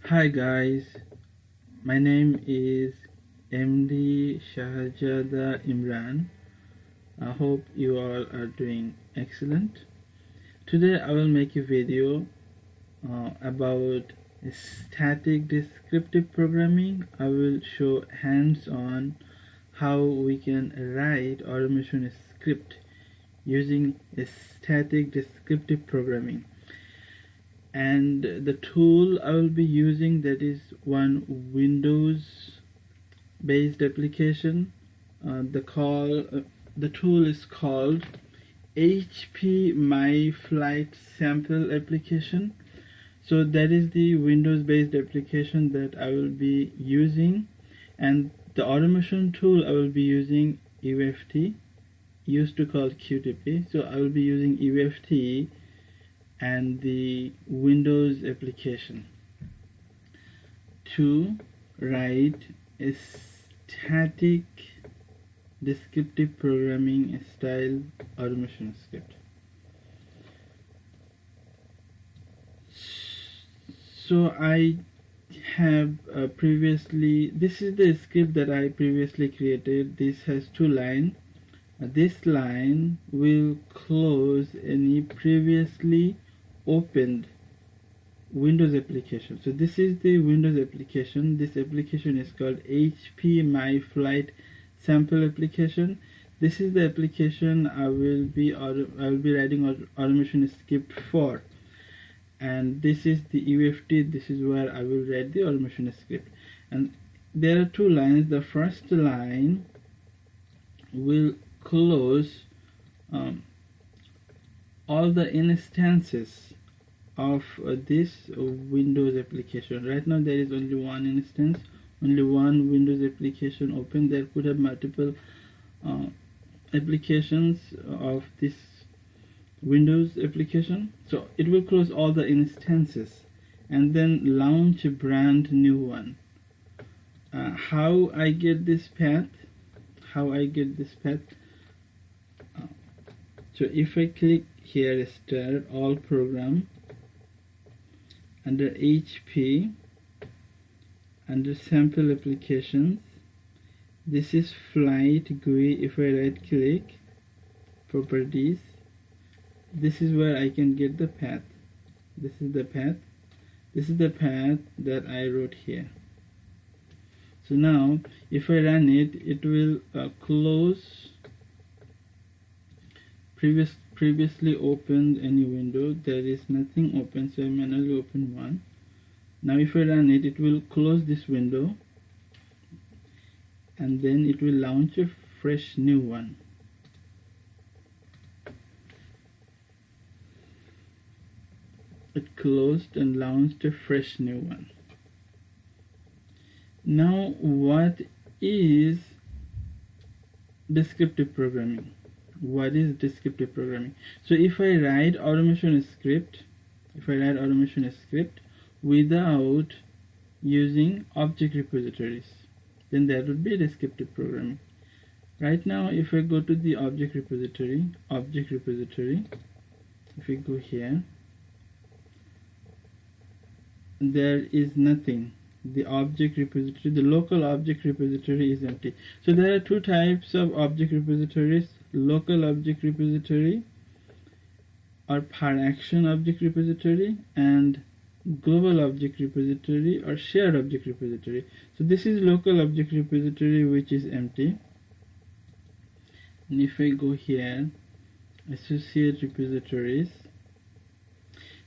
Hi guys, my name is MD Shahajada Imran. I hope you all are doing excellent. Today I will make a video about static descriptive programming. I will show hands-on how we can write automation script using static descriptive programming. And the tool I will be using, that is one Windows based application. The tool is called HP My Flight Sample application. So that is the Windows based application that I will be using, and the automation tool I will be using UFT, used to call QTP. So I will be using UFT and the Windows application to write a static descriptive programming style automation script. So I have previously, this is the script that I previously created. This has two lines. This line will close any previously opened Windows application. So this is the Windows application. This application is called HP My Flight Sample application. This is the application I will be writing automation script for, and this is the UFT. This is where I will write the automation script. And there are two lines. The first line will close all the instances of this Windows application. Right now there is only one instance, only one Windows application open. There could have multiple applications of this Windows application. So it will close all the instances and then launch a brand new one. How I get this path? So if I click here, start all program, under HP, under sample applications, this is flight GUI. If I right click, properties, this is where I can get the path. This is the path that I wrote here. So now if I run it, it will close previously opened any window. There is nothing open, so I manually open one. Now if I run it, it will close this window and then it will launch a fresh new one. It closed and launched a fresh new one. Now what is descriptive programming? What is descriptive programming? So if I write automation script, without using object repositories, then that would be descriptive programming. Right now if I go to the object repository, if we go here, there is nothing. The object repository, the local object repository is empty. So there are two types of object repositories: local object repository or per action object repository, and global object repository or shared object repository. So this is local object repository, which is empty. And if I go here, associate repositories,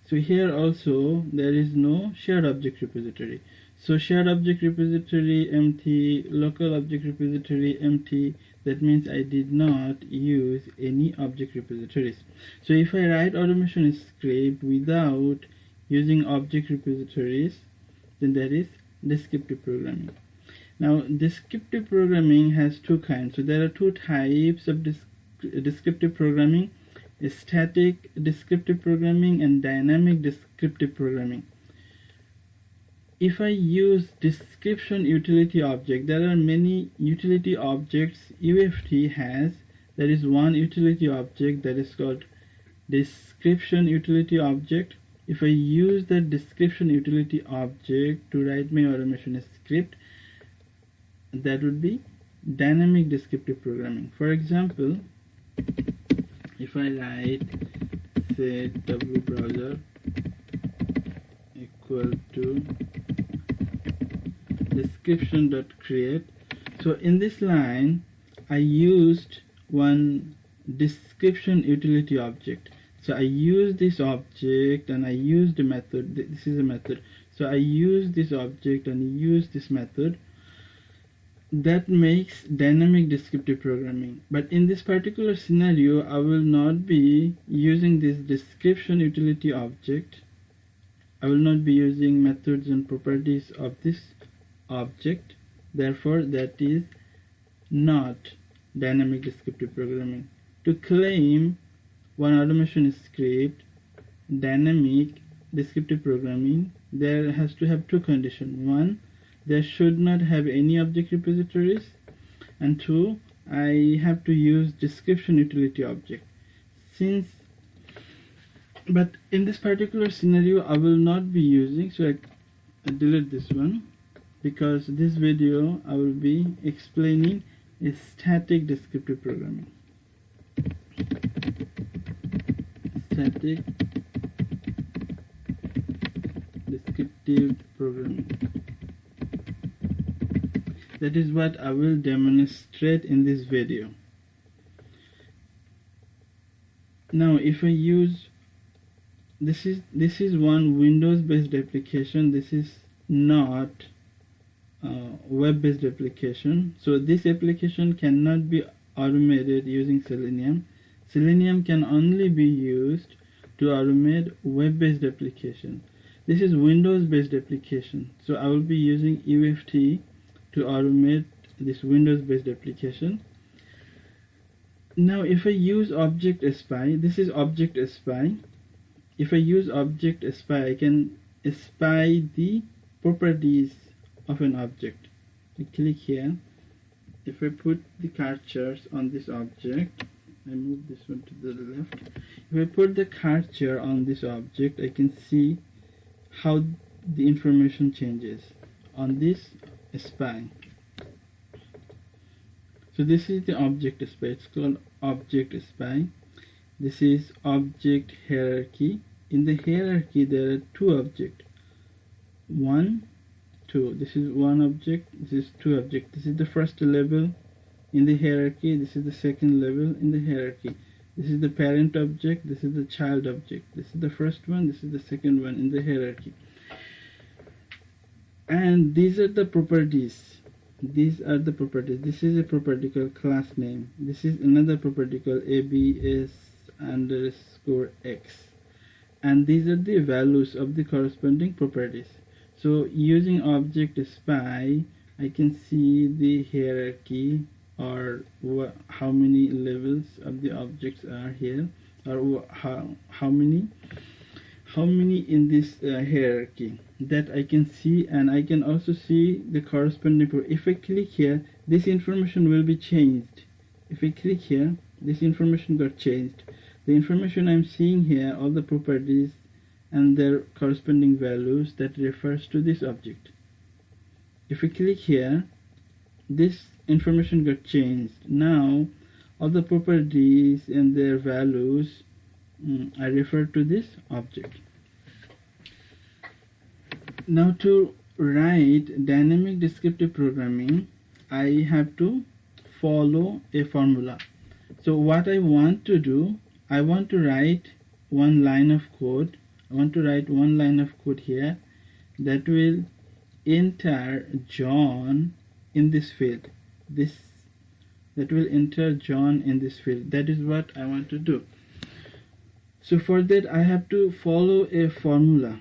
so here also there is no shared object repository. So shared object repository empty, local object repository empty. That means I did not use any object repositories. So if I write automation script without using object repositories, then that is descriptive programming. Now descriptive programming has two kinds. So there are two types of descriptive programming: static descriptive programming and dynamic descriptive programming. If I use description utility object, there are many utility objects UFT has. There is one utility object that is called description utility object. if I use the description utility object to write my automation script, that would be dynamic descriptive programming. For example, if I write say w browser equal to description.create, so in this line I used one description utility object. So I use this object and I use the method. This is a method. So I use this object and use this method. That makes dynamic descriptive programming. But in this particular scenario, I will not be using this description utility object. I will not be using methods and properties of this object. Therefore, that is not dynamic descriptive programming. To claim one automation script dynamic descriptive programming, there has to have two conditions. One, there should not have any object repositories, and two, I have to use description utility object. But in this particular scenario I will not be using, so I delete this one, because this video I will be explaining is static descriptive programming. Static descriptive programming. That is what I will demonstrate in this video. Now if I use this is one Windows based application. This is not web based application. So this application cannot be automated using Selenium. Selenium can only be used to automate web based application. This is Windows based application. So I will be using UFT to automate this Windows based application. Now if I use object spy, this is object spy. If I use object spy, I can spy the properties of an object. I click here. If I put the cursors on this object, I move this one to the left. If I put the cursor on this object, I can see how the information changes on this spy. So this is the object spy. It's called object spy. This is object hierarchy. In the hierarchy there are two objects. 1, 2. This is one object. This is two objects. This is the first level in the hierarchy. This is the second level in the hierarchy. This is the parent object. This is the child object. This is the first one. This is the second one in the hierarchy. And these are the properties. These are the properties. This is a property called class name. This is another property called abs_x. And these are the values of the corresponding properties. So using object spy, I can see the hierarchy, or how many levels of the objects are here, or how many in this hierarchy, that I can see. And I can also see the corresponding. If I click here, this information will be changed. If I click here, this information got changed. The information I'm seeing here, all the properties and their corresponding values, that refers to this object. If I click here, this information got changed. Now all the properties and their values I refer to this object. Now to write dynamic descriptive programming, I have to follow a formula. So what I want to do, I want to write one line of code. I want to write one line of code here that will enter John in this field. That will enter John in this field. That is what I want to do. So for that I have to follow a formula.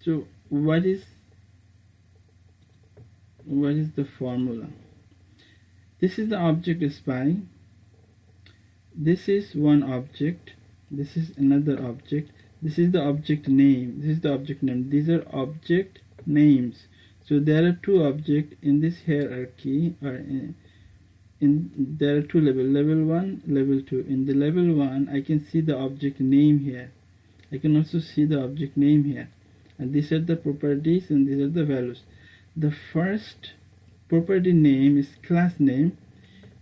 So what is the formula? This is the object spy. This is one object. This is another object. This is the object name. This is the object name. These are object names. So there are two objects in this hierarchy, or there are two levels, level 1, level 2. In the level 1, I can see the object name here. I can also see the object name here, and these are the properties and these are the values. The first property name is class name.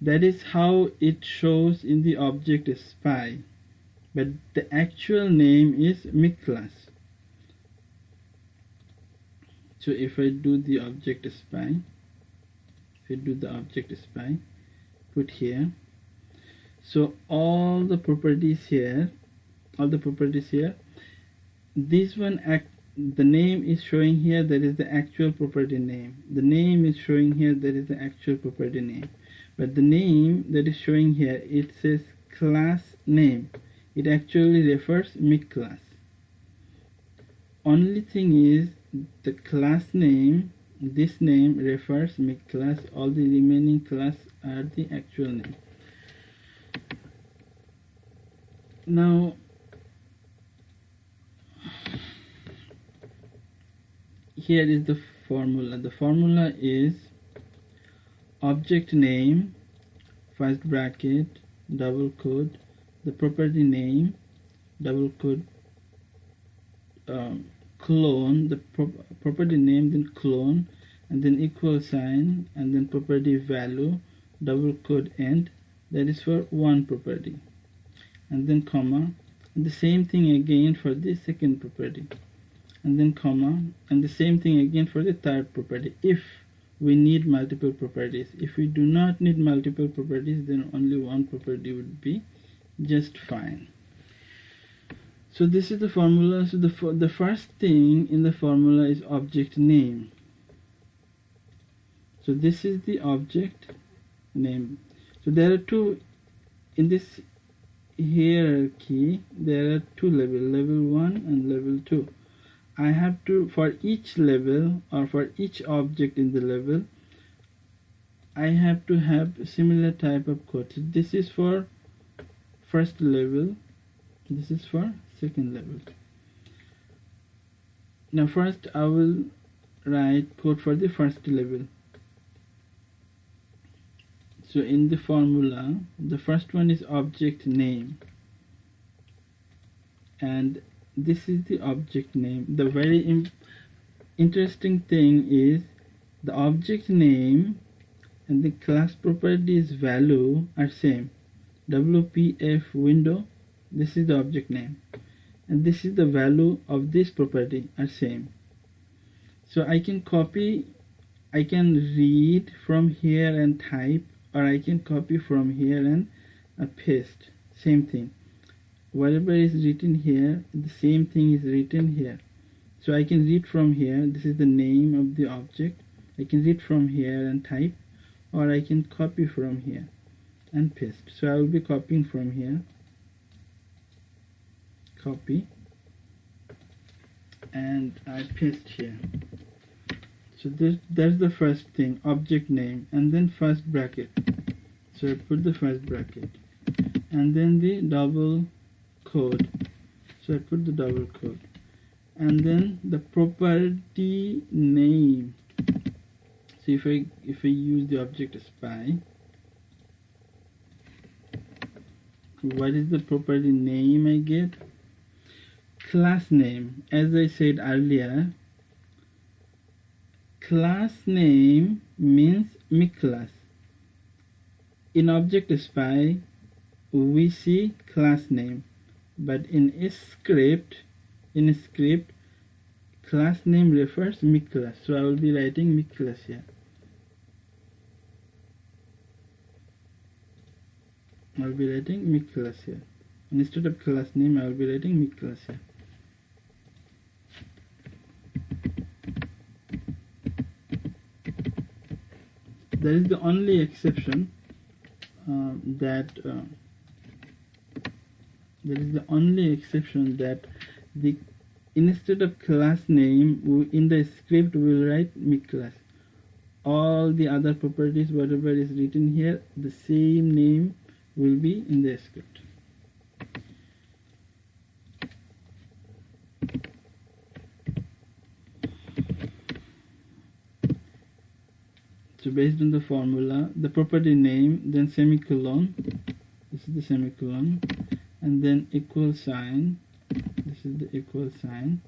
That is how it shows in the object SPY, but the actual name is MIC class. So if I do the object SPY, put here, so all the properties here, this one the name is showing here, that is the actual property name. The name is showing here, that is the actual property name. But the name that is showing here, it says class name. It actually refers MIC class. Only thing is the class name, this name refers MIC class. All the remaining class are the actual name. Now here is the formula. The formula is object name, first bracket, double quote, the property name, double quote, clone, the property name, then clone, and then equal sign, and then property value, double quote, end. That is for one property, and then comma, and the same thing again for the second property, and then comma, and the same thing again for the third property, if we need multiple properties. If we do not need multiple properties, then only one property would be just fine. So this is the formula. So the first thing in the formula is object name. So this is the object name. So there are two in this hierarchy. There are two levels, level 1 and level 2. I have to, for each level or for each object in the level, I have to have similar type of quotes. This is for first level, this is for second level. Now first I will write code for the first level. So in the formula, the first one is object name, and this is the object name. The very interesting thing is the object name and the class properties value are same. WPF window, this is the object name, and this is the value of this property are same. So I can copy, I can read from here and type, or I can copy from here and paste. Same thing. Whatever is written here, the same thing is written here. So I can read from here, this is the name of the object. I can read from here and type, or I can copy from here and paste. So I will be copying from here, copy, and I paste here. So that's the first thing, object name, and then first bracket. So I put the first bracket, and then the double quote. So I put the double quote, and then the property name. So if I use the object SPY, what is the property name I get? Class name. As I said earlier, class name means MIC class. In object SPY, we see class name, but in a script, class name refers MIC class. So I will be writing MIC class here. I will be writing MIC class here. Instead of class name, I will be writing MIC class here. There is the only exception that the instead of class name in the script we will write MIC class. All the other properties, whatever is written here, the same name will be in the script. So based on the formula, the property name, then semicolon, this is the semicolon, and then equal sign, this this is the equal sign,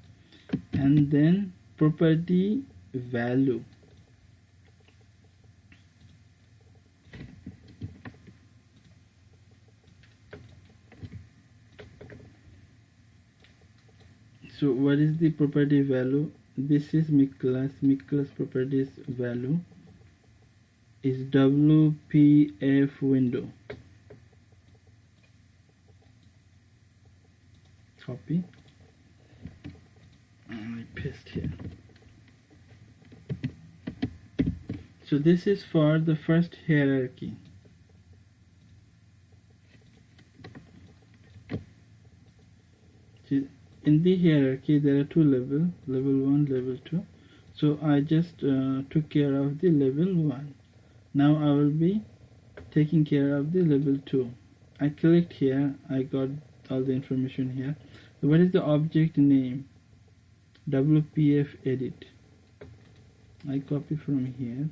and then property value. So what is the property value? This is mic class properties value is WPF window. Copy and I paste here. So this is for the first hierarchy. In the hierarchy there are two levels, level 1, level 2. So I just took care of the level 1. Now I will be taking care of the level 2. I clicked here, I got all the information here. So what is the object name? WPF edit. I copy from here.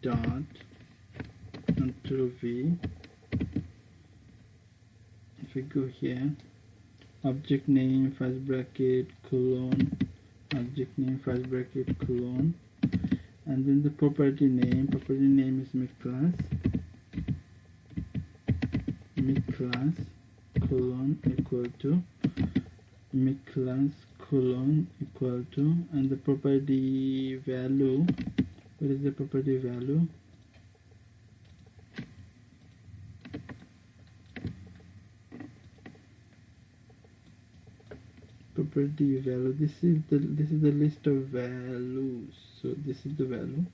Dot Ctrl V. If we go here, object name first bracket colon, object name first bracket colon, and then the property name is mic class colon equal to mic class colon equal to, and the property value, what is the property value? Property value, this is the list of values, so this is the value,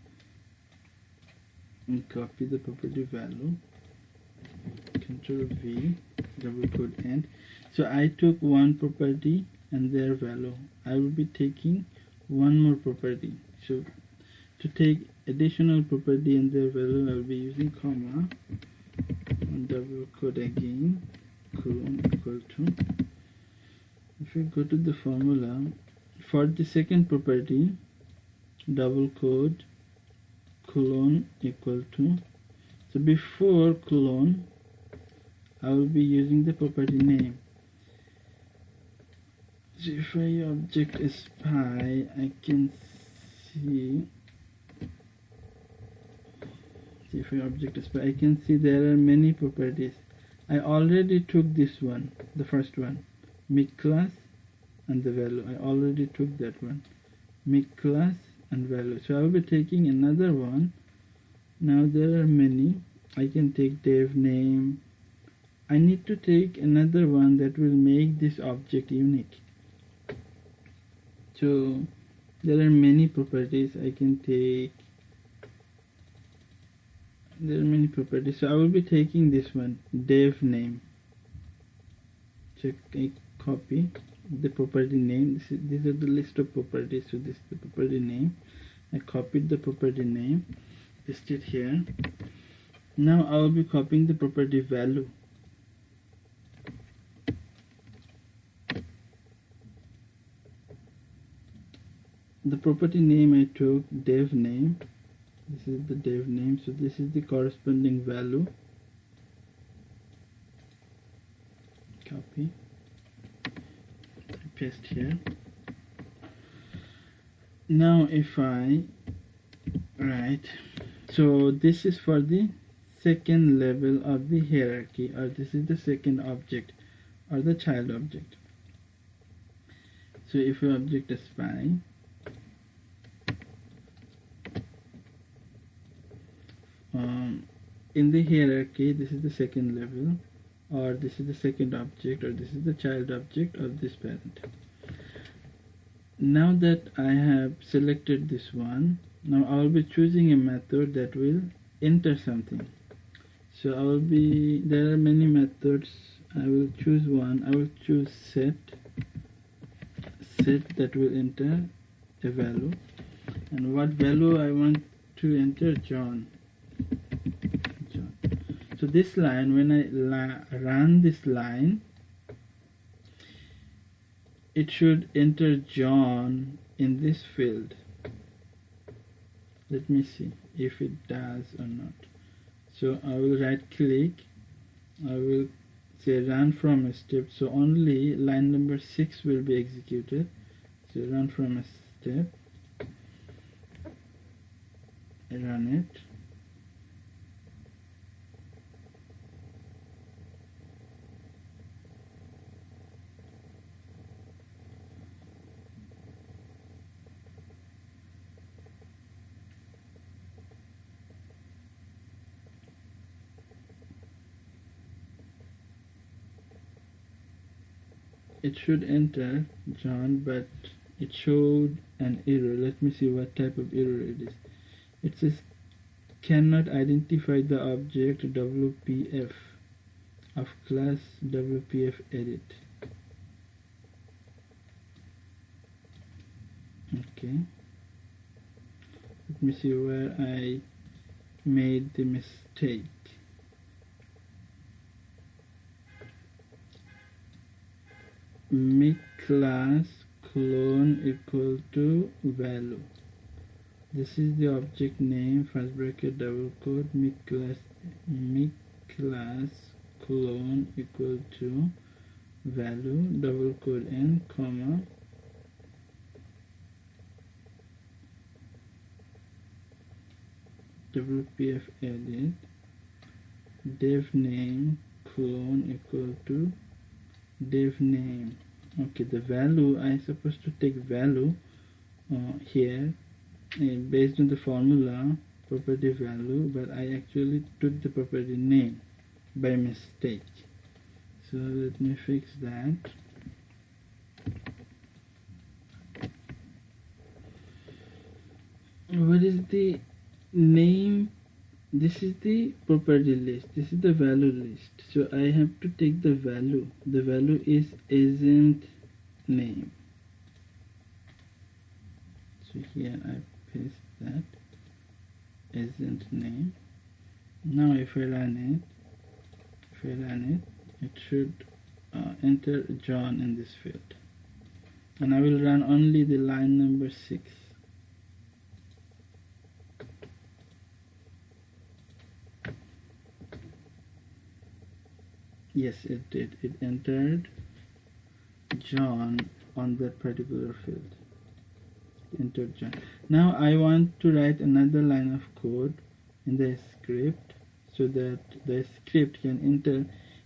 and copy the property value, Ctrl V, double quote end. So I took one property and their value. I will be taking one more property. So to take additional property and their value, I will be using comma and double quote again, colon equal to. If we go to the formula for the second property, double quote colon equal to. So before colon, I will be using the property name. So if I object spy, I can see. If I object spy, I can see there are many properties. I already took this one, the first one, mic class and the value. I already took that one, mic class and value. So I will be taking another one. Now there are many. I can take dev name. I need to take another one that will make this object unique. So there are many properties I can take. There are many properties. So I will be taking this one, dev name. So I copy the property name. These are the list of properties. So this is the property name. I copied the property name, paste it here. Now I will be copying the property value. The property name I took, dev name. This is the dev name, so this is the corresponding value. Copy, paste here. Now if I write, so this is for the second level of the hierarchy, or this is the second object or the child object. So if you object a spy, in the hierarchy, this is the second level, or this is the second object, or this is the child object of this parent. Now that I have selected this one, now I will be choosing a method that will enter something. So there are many methods. I will choose one. I will choose set that will enter a value. And what value I want to enter? John. So this line, when I run this line, it should enter John in this field. Let me see if it does or not. So I will right click I will say run from a step, so only line number 6 will be executed. So run from a step, run it. It should enter John, but it showed an error. Let me see what type of error it is. It says cannot identify the object WPF of class WPF edit. Okay, let me see where I made the mistake. Make class clone equal to value. This is the object name, first bracket double quote, make class clone equal to value, double quote n, comma, WPF edit, dev name clone equal to dev name. Okay, the value, I supposed to take value here based on the formula property value, but I actually took the property name by mistake. So let me fix that. What is the name? This is the property list, this is the value list, so I have to take the value. The value is agent name, so here I paste that agent name. Now if I run it, it should enter John in this field, and I will run only the line number 6. Yes, it did. It entered John on that particular field. Entered John. Now I want to write another line of code in the script so that the script can enter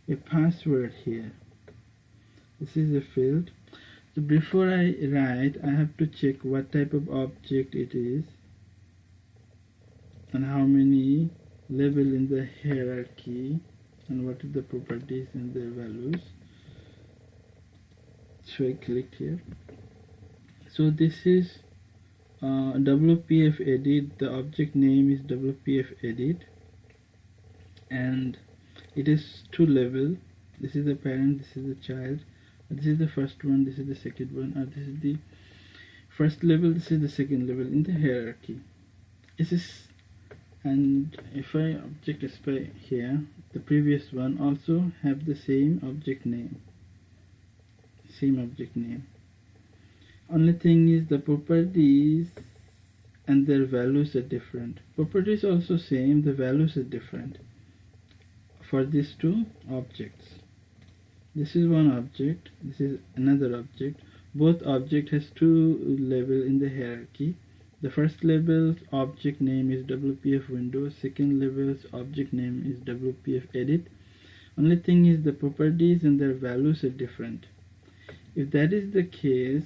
a password here. This is a field. So before I write, I have to check what type of object it is and how many level in the hierarchy, and what are the properties and their values. So I click here. So this is WPF edit. The object name is WPF edit, and it is 2 level. This is the parent, this is the child, this is the first one, this is the second one, or this is the first level, this is the second level in the hierarchy. This is, and if I object spy here, the previous one also have the same object name. Only thing is the properties and their values are different. Properties also same, the values are different for these 2 objects. This is one object, this is another object. Both object has 2 level in the hierarchy. The first level's object name is WPF window, second level's object name is WPF edit. Only thing is the properties and their values are different. If that is the case,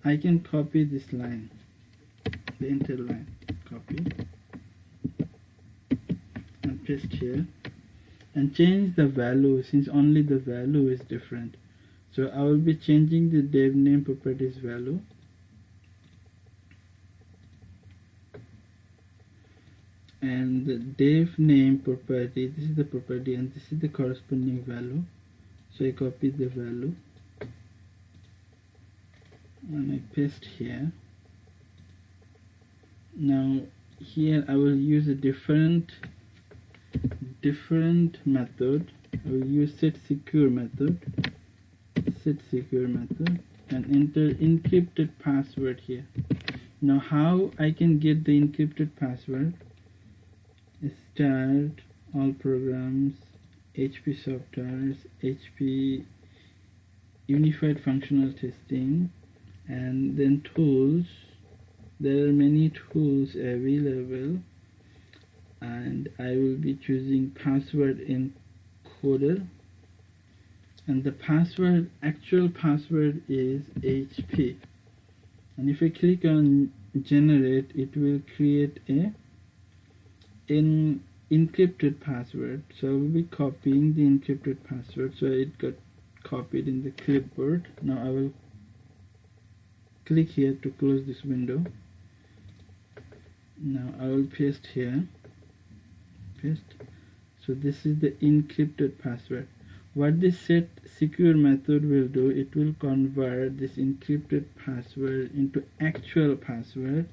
I can copy this line, the entire line, copy and paste here, and change the value, since only the value is different. So I will be changing the dev name properties value. And the dev name property, this is the property and this is the corresponding value. So I copy the value and I paste here. Now here I will use a different method. I will use setSecure method, and enter encrypted password here. Now how I can get the encrypted password? Start all programs HP softwares, HP Unified Functional Testing, and then tools. There are many tools available, and I will be choosing password encoder, and the password, actual password is HP, and if I click on generate, it will create an encrypted password. So I will be copying the encrypted password, so it got copied in the clipboard. Now I will click here to close this window. Now I will paste here, paste. So this is the encrypted password. What this set secure method will do, it will convert this encrypted password into actual password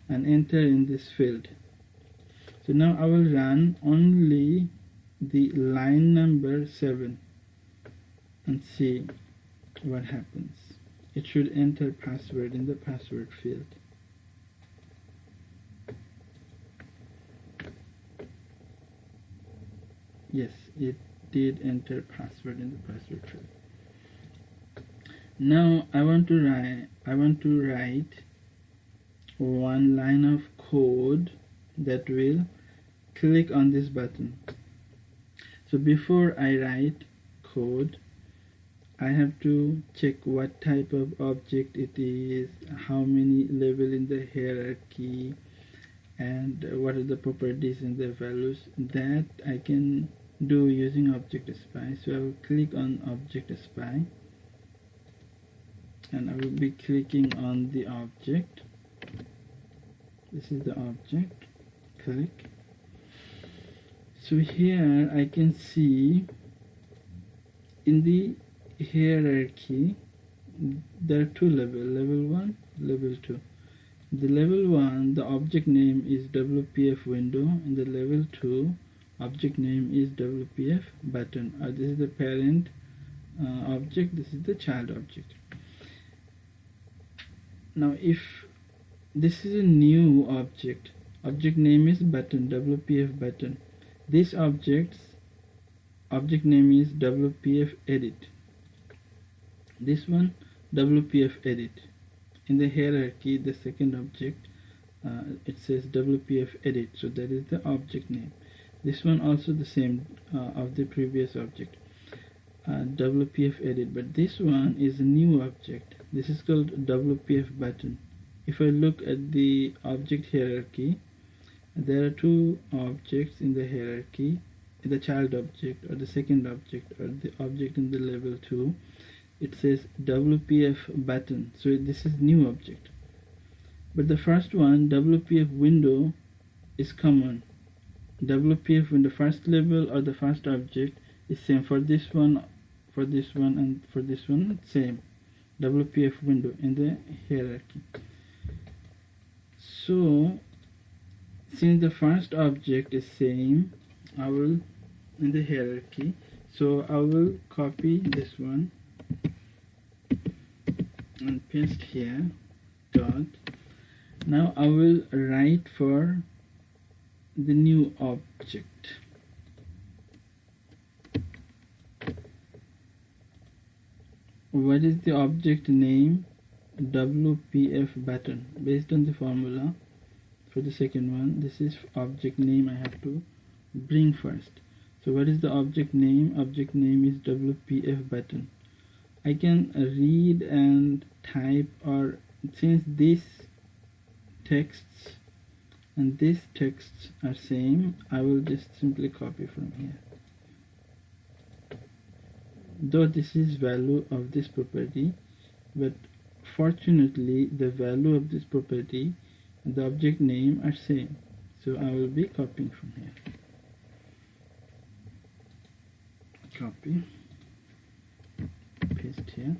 and enter in this field. So now I will run only the line number 7 and see what happens. It should enter password in the password field. Yes, it did enter password in the password field. Now I want to write one line of code that will click on this button. So before I write code, I have to check what type of object it is, how many level in the hierarchy, and what are the properties and the values. That I can do using object spy. So I will click on object spy, and I will be clicking on the object. This is the object. Click. So here I can see in the hierarchy there are two levels, level 1, level 2. The level 1, the object name is WPF window, and the level 2 object name is WPF button. This is the parent object, this is the child object. Now if this is a new object, object name is button, WPF button. This object name is WPF edit. This one WPF edit. In the hierarchy, the second object, it says WPF edit, so that is the object name. This one also the same of the previous object, WPF edit, but this one is a new object. This is called WPF button. If I look at the object hierarchy, there are two objects in the hierarchy, the child object or the second object or the object in the level 2. It says WPF button, so this is new object. But the first one, WPF window, is common. WPF window, first level or the first object is same for this one, and for this one same. WPF window in the hierarchy. So since the first object is same, I will in the hierarchy, so I will copy this one and paste here, dot. Now I will write for the new object. What is the object name? WPF button. Based on the formula for the second one, this is object name I have to bring first. So what is the object name? Object name is WPF button. I can read and type, or since these texts and these texts are same, I will just simply copy from here. Though this is value of this property, but fortunately the value of this property and the object name are same, so I will be copying from here. Copy, paste here.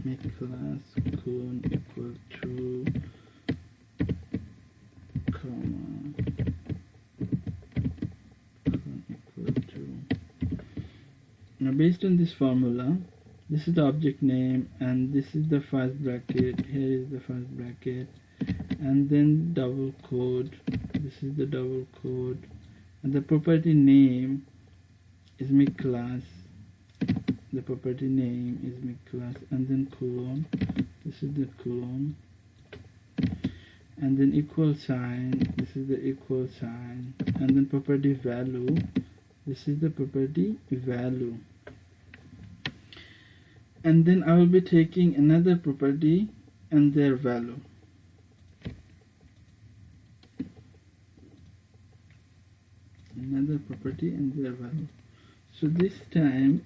Make class coon equal to comma coon equal to. Now based on this formula, this is the object name and this is the first bracket, here is the first bracket, and then double quote, this this is the double quote, and the property name is my class. The property name is my class, and then colon, this is the colon, and then equal sign, this is the equal sign, and then property value, this is the property value. And then I will be taking another property and their value. Another property and their value. So this time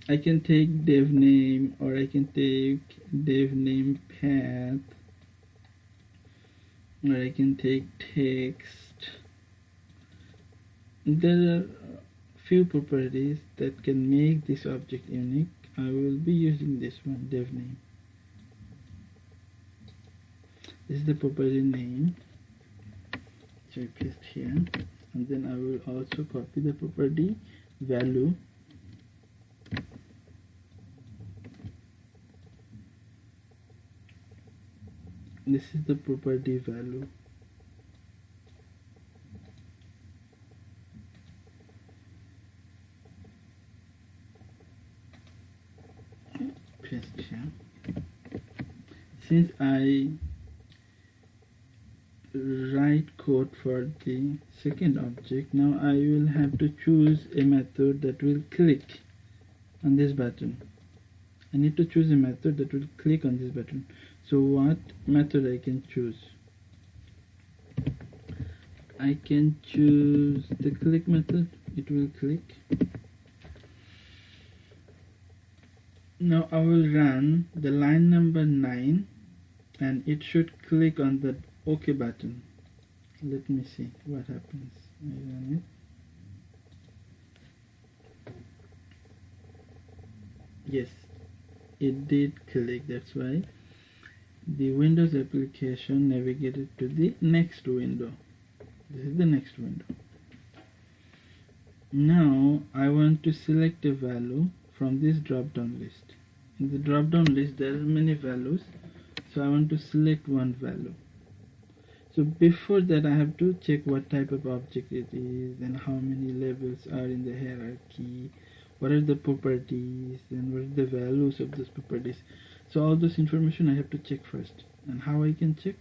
I can take dev name, or I can take dev name path, or I can take text. There are few properties that can make this object unique. I will be using this one, dev name. This is the property name, so I paste here, and then I will also copy the property value. This is the property value. Paste here. Since I write code for the second object, now I will have to choose a method that will click on this button. I need to choose a method that will click on this button. So what method I can choose? I can choose the click method. It will click. Now I will run the line number 9, and it should click on the OK button. Let me see what happens. I run it. Yes, it did click. That's why the Windows application navigated to the next window. This is the next window. Now I want to select a value from this drop down list. In the drop down list there are many values, so I want to select one value. So before that I have to check what type of object it is, and how many levels are in the hierarchy, what are the properties, and what are the values of those properties. So all this information I have to check first. And how I can check?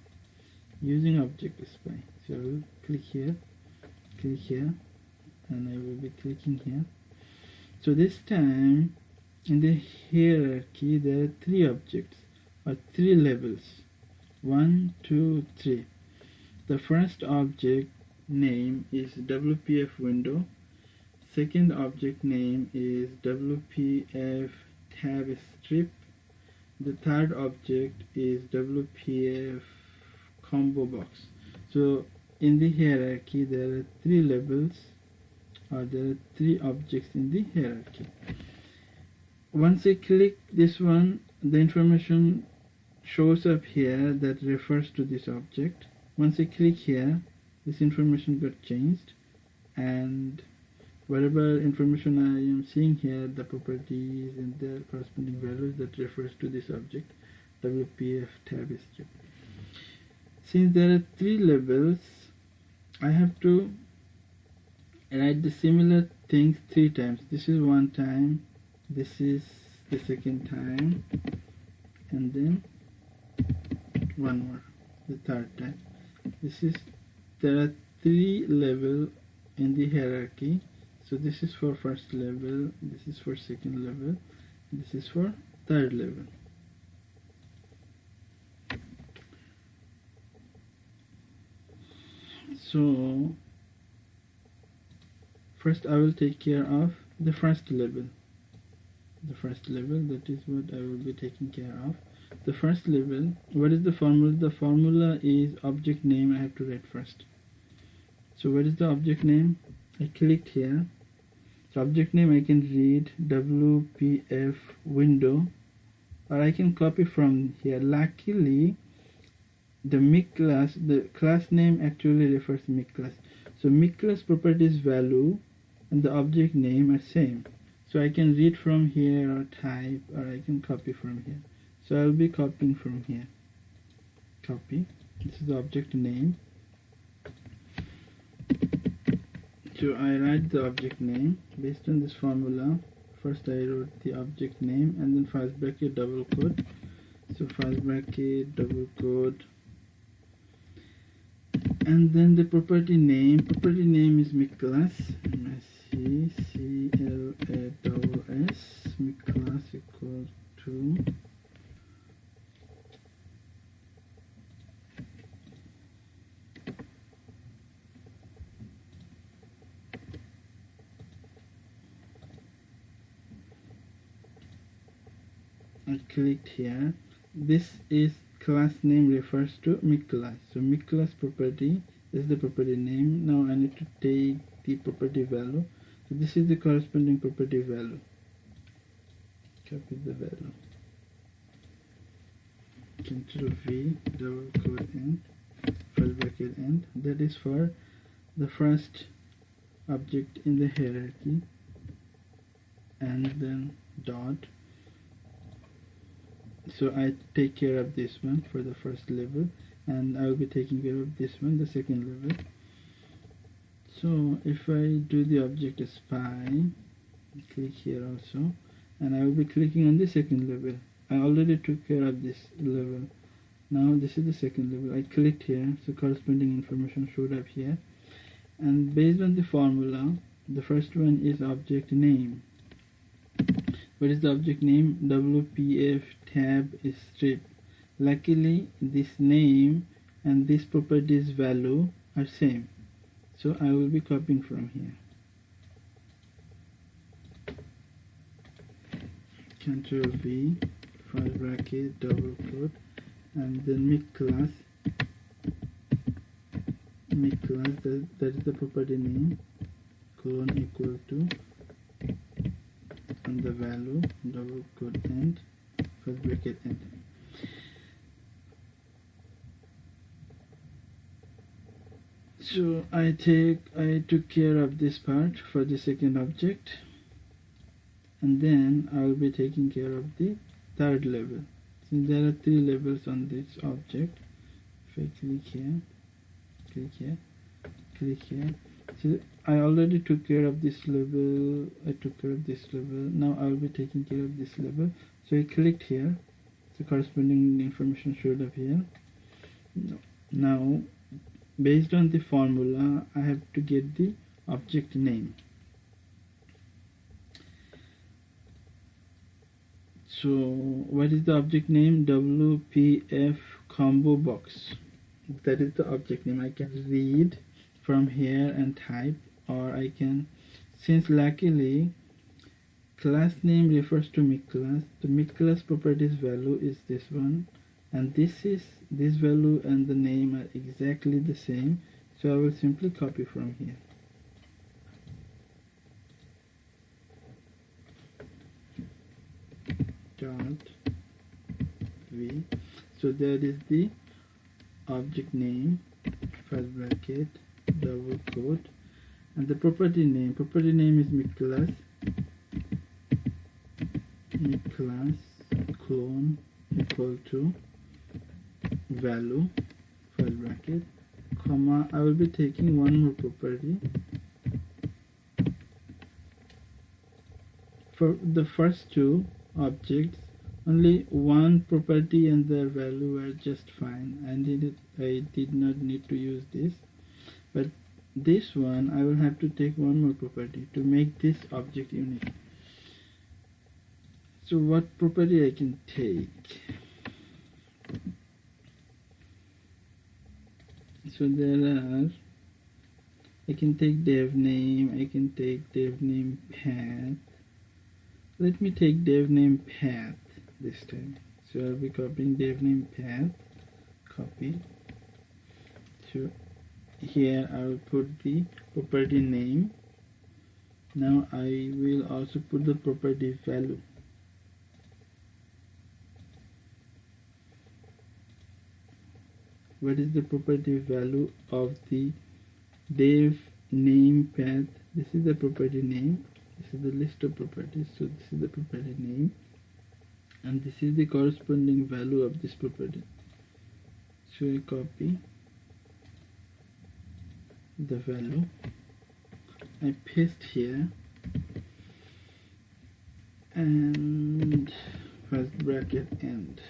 Using object spy. So I will click here, and I will be clicking here. So this time in the hierarchy there are 3 objects, or 3 levels. 1, 2, 3. The first object name is WPF window. Second object name is WPF tab strip. The third object is WPF combo box. So in the hierarchy there are 3 levels, or there are 3 objects in the hierarchy. Once I click this one, the information shows up here that refers to this object. Once I click here, this information got changed, and whatever information I am seeing here, the properties and their corresponding values, that refers to this object, WPF tab strip. Since there are 3 levels, I have to write the similar things 3 times. This is 1 time, this is the second time, and then 1 more, the 3rd time. There are 3 levels in the hierarchy. So this is for first level, this is for second level, this is for third level. So first I will take care of the first level. The first level, that is what I will be taking care of. The first level, what is the formula? The formula is object name. I have to write first. So what is the object name? I clicked here. So object name I can read WPF window, or I can copy from here. Luckily the mic class, the class name actually refers to mic class. So mic class properties value and the object name are same. So I can read from here or type, or I can copy from here. So I'll be copying from here. Copy. This is the object name. So I write the object name based on this formula. First I wrote the object name and then first bracket double quote. So first bracket double quote, and then the property name. Property name is McClass. McClass. McClass equal to I clicked here. This is class name refers to McClass. So McClass property is the property name. Now I need to take the property value. So this is the corresponding property value. Copy the value. Control V, double quote end, first bracket end. That is for the first object in the hierarchy, and then dot. So I take care of this one for the first level, and I will be taking care of this one, the second level. So if I do the object spy, click here also, and I will be clicking on the second level. I already took care of this level. Now this is the second level. I clicked here, so corresponding information showed up here. And based on the formula, the first one is object name. What is the object name? WPF tab strip. Luckily this name and this properties value are same, so I will be copying from here. Control V, first bracket double quote, and then McClass. That is the property name, colon equal to, and the value double quote end, first bracket end. So I took care of this part for the second object, and then I will be taking care of the third level. Since there are three levels on this object, if I click here, click here, click here. So I already took care of this level. I took care of this level. Now I will be taking care of this level. So I clicked here. The corresponding information showed up here. Now, based on the formula, I have to get the object name. So what is the object name? WPF combo box. That is the object name. I can read from here and type, or I can, since luckily class name refers to McClass, the McClass properties value is this one, and this value and the name are exactly the same, so I will simply copy from here. Dot V. So that is the object name, first bracket double quote, and the property name is McClass clone equal to value, first bracket, comma, I will be taking one more property. For the first two objects, only one property and their value were just fine. I did not need to use this, but this one I will have to take one more property to make this object unique. So what property I can take? So there are, I can take dev name, I can take dev name path. Let me take dev name path this time. So I'll be copying dev name path, copy. So here I will put the property name. Now I will also put the property value. What is the property value of the dev name path? This is the property name. This is the list of properties. So this is the property name, and this is the corresponding value of this property. So I copy the value I paste here, and first bracket end.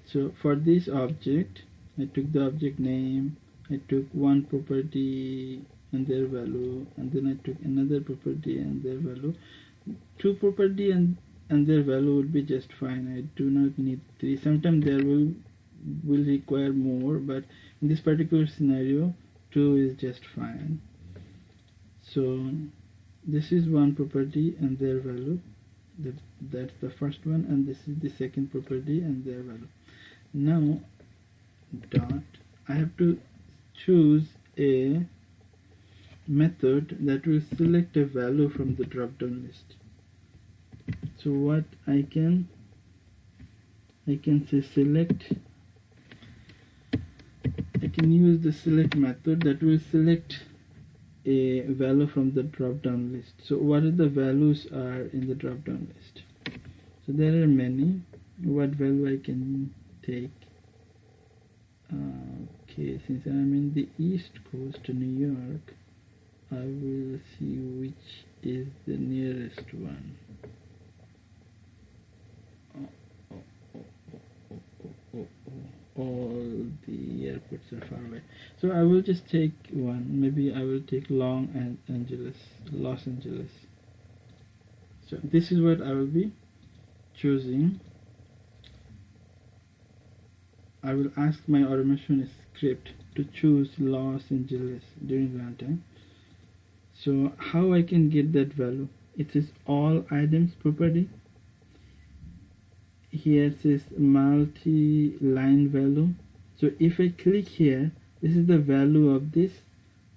So for this object, I took the object name, I took one property and their value, and then I took another property and their value. Two property and their value would be just fine. I do not need three. Sometimes there will require more, but in this particular scenario, two is just fine. So this is one property and their value. That's the first one, and this is the second property and their value. Now dot, I have to choose a method that will select a value from the drop down list. So what I can say select, I can use the select method that will select a value from the drop down list. So what are the values are in the drop down list? So there are many. What value I can take? Okay, since I'm in the East Coast, New York, I will see which is the nearest one. All the airports are far away. So I will just take one. Maybe I will take Los Angeles. So this is what I will be choosing. I will ask my automation script to choose Los Angeles during runtime. So how I can get that value? It is all items property. Here it says multi-line value. So if I click here, this is the value of this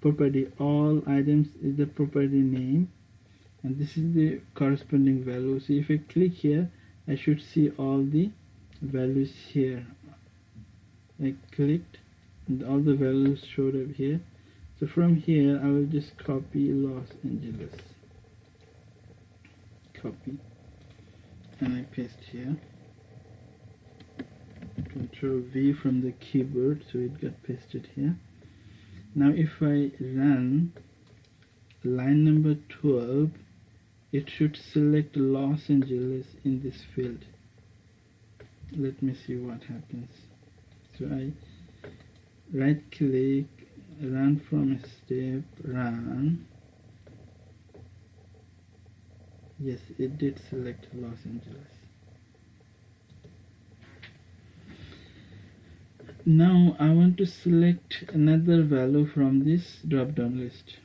property. All items is the property name, and this is the corresponding value. So if I click here, I should see all the values here. I clicked and all the values showed up here. So from here I will just copy Los Angeles, copy, and I paste here. Control V from the keyboard, so it got pasted here. Now if I run line number 12, it should select Los Angeles in this field. Let me see what happens. So I right click, run from step, run. Yes, it did select Los Angeles. Now I want to select another value from this drop down list.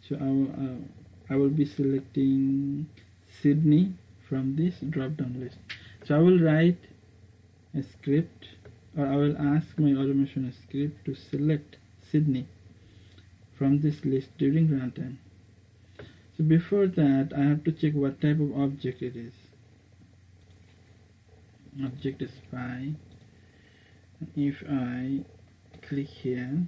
So I will be selecting Sydney from this drop down list. So I will write a script, or I will ask my automation script to select Sydney from this list during runtime. So before that, I have to check what type of object it is. Object is spy. If I click here,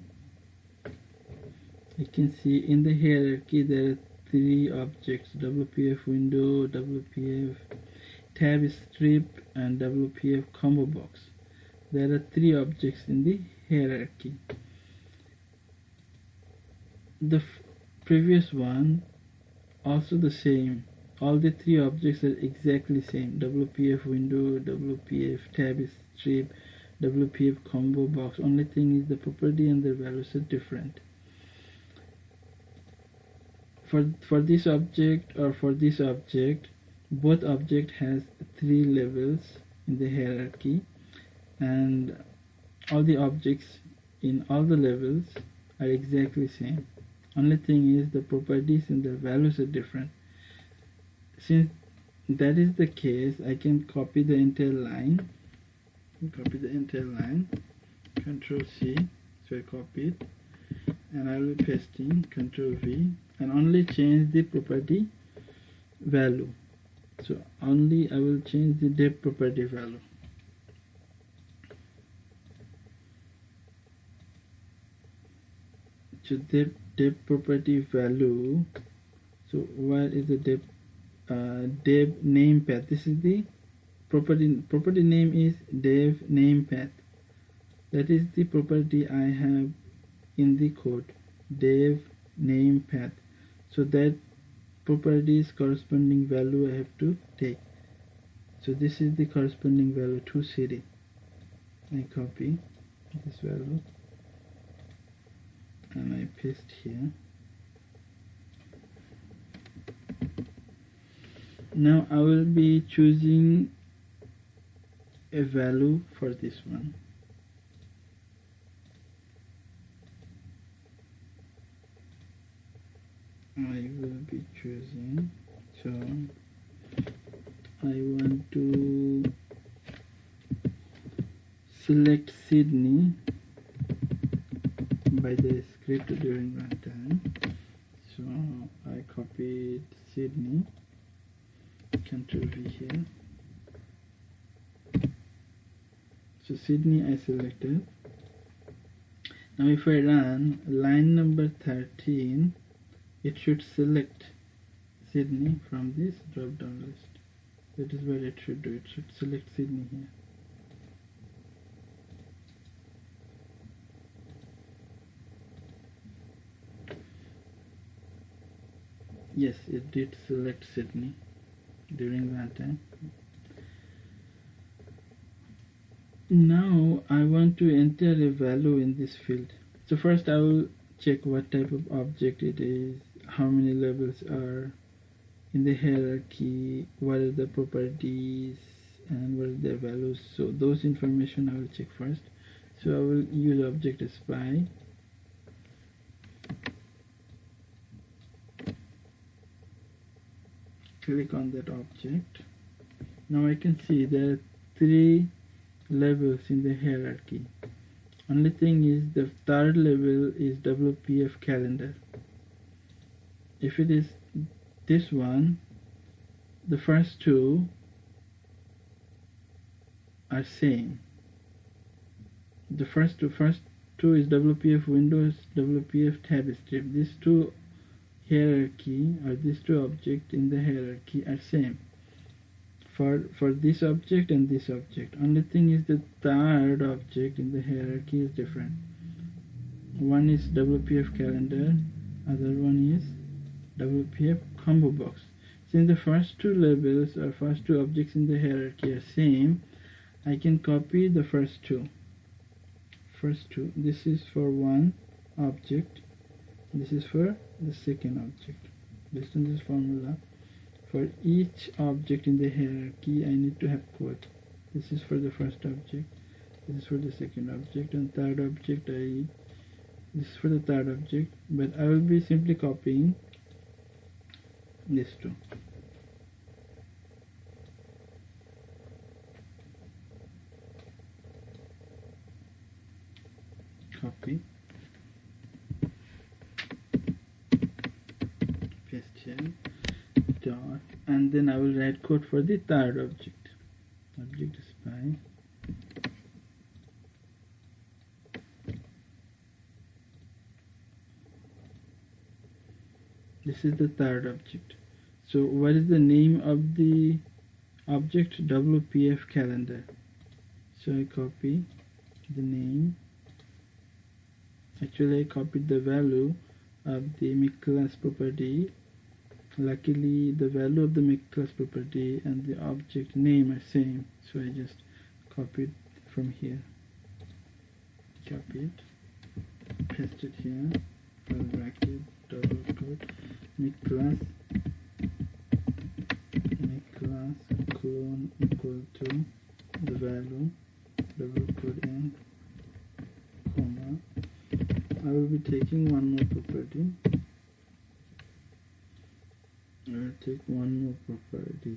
you can see in the hierarchy there are three objects: WPF window, WPF tab strip, and WPF combo box. There are three objects in the hierarchy. The previous one also the same. All the three objects are exactly same: WPF window, WPF tab strip, WPF combo box. Only thing is the property and the values are different. For this object or for this object, both object has three levels in the hierarchy, and all the objects in all the levels are exactly same. Only thing is the properties and the values are different. Since that is the case, I can copy the entire line. Control C, so I copy it, and I will paste in Control V, and only change the property value. So only I will change the depth property value. So depth property value. So where is the depth? Dev name path. This is the property name is dev name path. That is the property I have in the code, dev name path. So that property's corresponding value I have to take. So this is the corresponding value to CD. I copy this value and I paste here. Now I will be choosing a value for this one. I will be choosing, so I want to select Sydney by the script during runtime. So I copied Sydney, Ctrl V here. So Sydney I selected. Now if I run line number 13, it should select Sydney from this drop down list. That is what it should do. It should select Sydney here. Yes, it did select Sydney during runtime. Now I want to enter a value in this field. So first I will check what type of object it is, how many levels are in the hierarchy, what are the properties, and what are the values. So those information I will check first. So I will use object spy. Click on that object. Now I can see there are 3 levels in the hierarchy. Only thing is the third level is WPF calendar. If it is this one, the first 2 are same. The first two is WPF Windows, WPF tab strip. These 2 hierarchy, or these 2 objects in the hierarchy are same for this object and this object. Only thing is the third object in the hierarchy is different. One is WPF calendar, other one is WPF combo box. Since the first 2 levels or first 2 objects in the hierarchy are same, I can copy the first two. This is for one object, this is for the second object. Based on this formula, for each object in the hierarchy I need to have code. This is for the first object, this is for the second object, and third object this is for the third object, but I will be simply copying these 2. Copy, paste here, dot, and then I will write code for the third object. Object spy. This is the third object. So what is the name of the object? WPF calendar. So I copy the name. Actually I copied the value of the make class property. Luckily the value of the make class property and the object name are same, so I just copied from here. Copy it, paste it here, bracket, double quote, make class clone equal to the value, double quote and comma. I will be taking one more property. I will take one more property.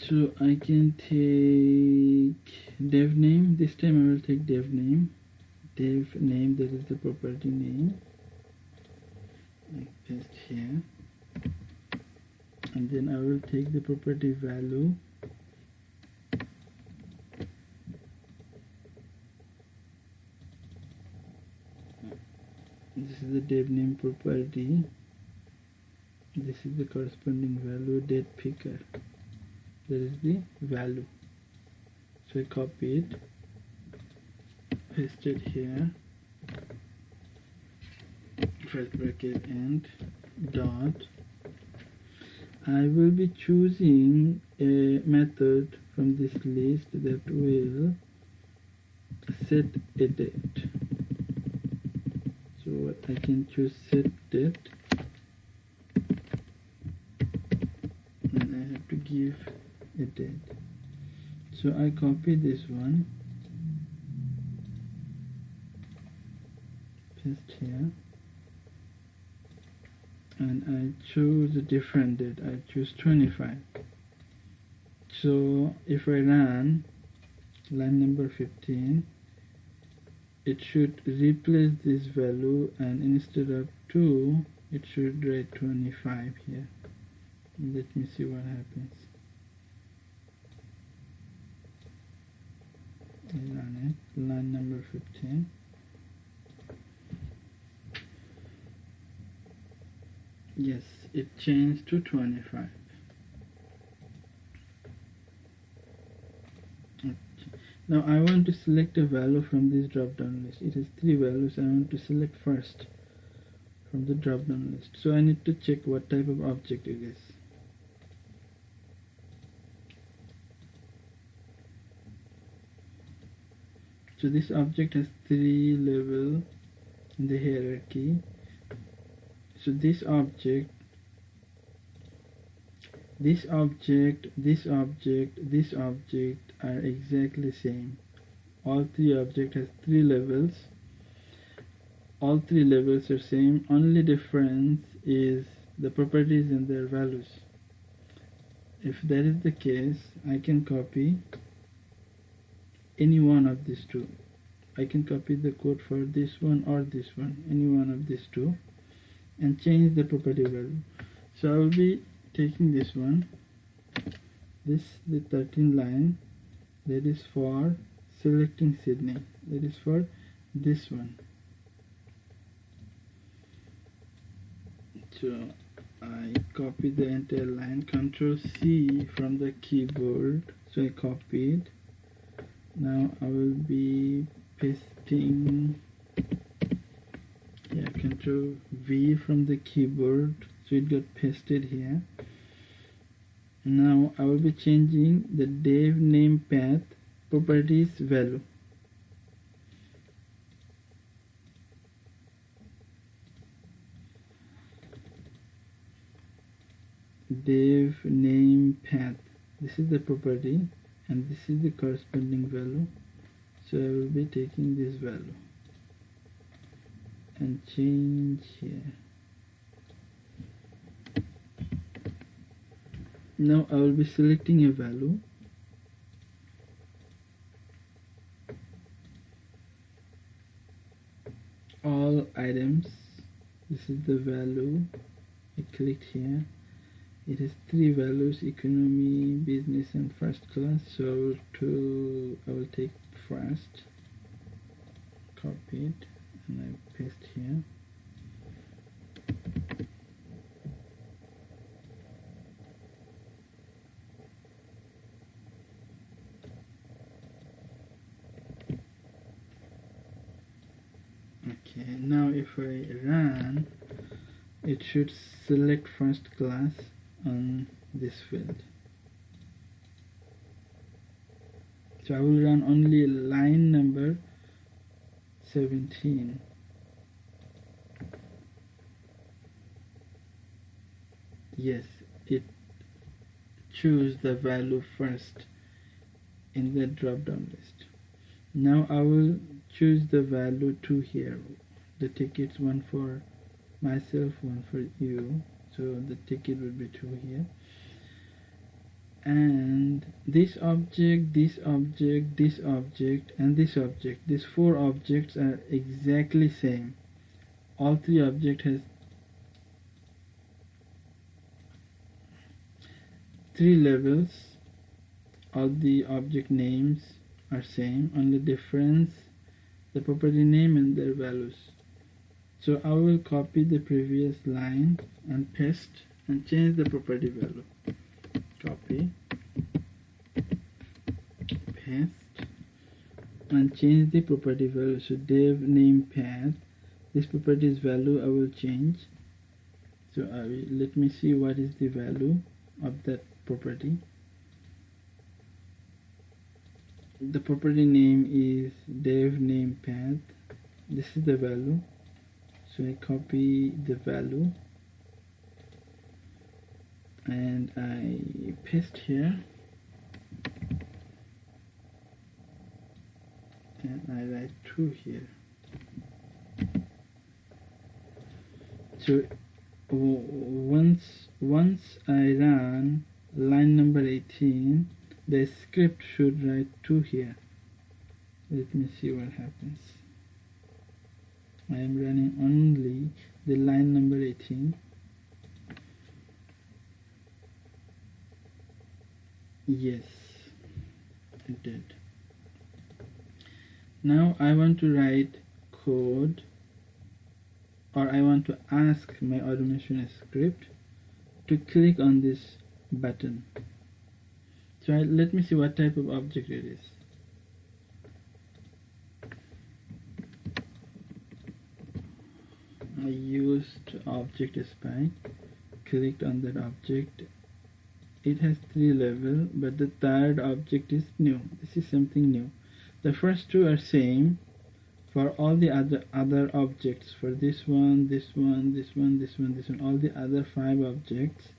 So I can take dev name. This time I will take dev name. Dev name, that is the property name. I paste here. And then I will take the property value. This is the dev name property. This is the corresponding value, date picker. That is the value. So I copy it, paste it here, first bracket and dot. I will be choosing a method from this list that will set a date. So I can choose set date, and I have to give a date. So I copy this one, paste here, and I choose a different date. I choose 25. So if I run line number 15, it should replace this value, and instead of 2 it should write 25 here. Let me see what happens. I run it, line number 15. Yes, it changed to 25. Okay. Now I want to select a value from this drop down list. It has 3 values. I want to select first from the drop down list. So I need to check what type of object it is. So this object has 3 levels in the hierarchy. So this object, this object, this object, this object are exactly same. All 3 objects has 3 levels. All 3 levels are same. Only difference is the properties and their values. If that is the case, I can copy any one of these 2. I can copy the code for this one or this one, any one of these 2, and change the property value. So I will be taking this one, the 13th line, that is for selecting Sydney, that is for this one. So I copy the entire line, Ctrl C from the keyboard. So I copied. Now I will be pasting, Ctrl V from the keyboard, so it got pasted here. Now I will be changing the dev name path properties value. Dev name path, this is the property and this is the corresponding value. So I will be taking this value and change here. Now I will be selecting a value. All items, this is the value. I clicked here. It has 3 values: economy, business and first class. So I will take first, copy it, and I paste here. Okay, now if I run, it should select first class on this field. So I will run only line number 17. Yes, it choose the value first in the drop down list. Now I will choose the value 2 here. The tickets, one for myself, one for you. So the ticket will be 2 here. And this object, this object, this object, and this object, these 4 objects are exactly same. All 3 objects has 3 levels. All the object names are same, only difference the property name and their values. So I will copy the previous line and paste and change the property value. Copy, paste and change the property value. So dev name path, this property's value I will change. So let me see what is the value of that property. The property name is dev name path. This is the value. So I copy the value and I paste here and I write true here. So once I run line number 18, the script should write true here. Let me see what happens. I am running only the line number 18. Yes, it did. Now I want to write code, or I want to ask my automation script to click on this button. So let me see what type of object it is. I used object spy, clicked on that object. It has 3 levels, but the third object is new. This is something new. The first 2 are same for all the other objects. For this one, this one, this one, this one, this one, all the other 5 objects.